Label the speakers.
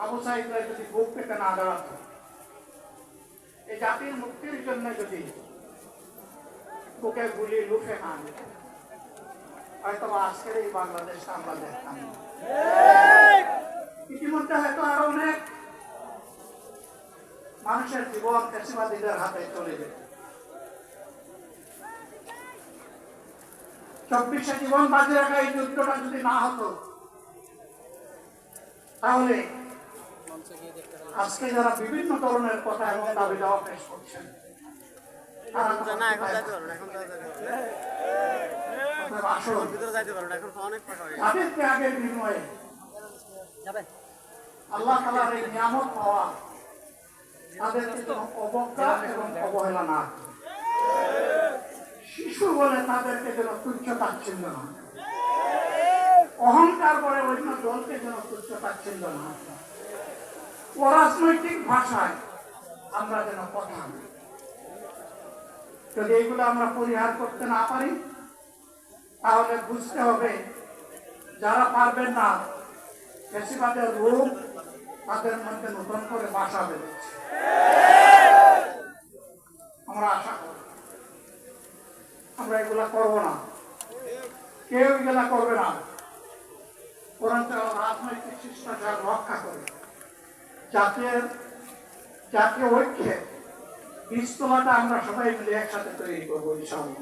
Speaker 1: আবু সাঈদরা যদি বুক পেতে না দাঁড়াতো, এই জাতির মুক্তির জন্য যদি বুকে গুলি লুফে না নিত, হয়তো আজকের এই বাংলাদেশটা আমরা দেখতাম। ইতিমধ্যে হয়তো আরো অনেক মানুষের জীবন ফ্যাসিবাদীদের হাতে চলে যেত। 24 জীবন বাজি রাখা এই যুদ্ধটা যদি না হতো, তাহলে আজকে যারা বিভিন্ন ধরনের কথা এবং দাবি দাওয়া পেশ করছেন, তাদের ত্যাগের বিনিময়ে আল্লাহ তাআলার এই নিয়ামত পাওয়া তাদেরকে কোনো অবজ্ঞা এবং অবহেলা না, শিশু বলে তাদেরকে যেন তুচ্ছ তাচ্ছিল্য না, অহংকার করে অন্য দলকে যেন তুচ্ছ তাচ্ছিল্য না, অরাজনৈতিক ভাষায় আমরা যেন কথা বলি। যদি এইগুলো আমরা পরিহার করতে না পারি, তাহলে বুঝতে হবে যারা পারবেন না, ফ্যাসিবাদের রূপ তাদের মধ্যে নতুন করে বাসা বেঁধেছে। আমরা আশা করি আমরা এগুলা করব না, কেউ এগুলা করবে না, বরঞ্চ রাজনৈতিক শিষ্টাচার রক্ষা করে জাতীয় ঐক্যে বীজতলাটা আমরা সবাই মিলে একসাথে তৈরি করবো ইনশাআল্লাহ।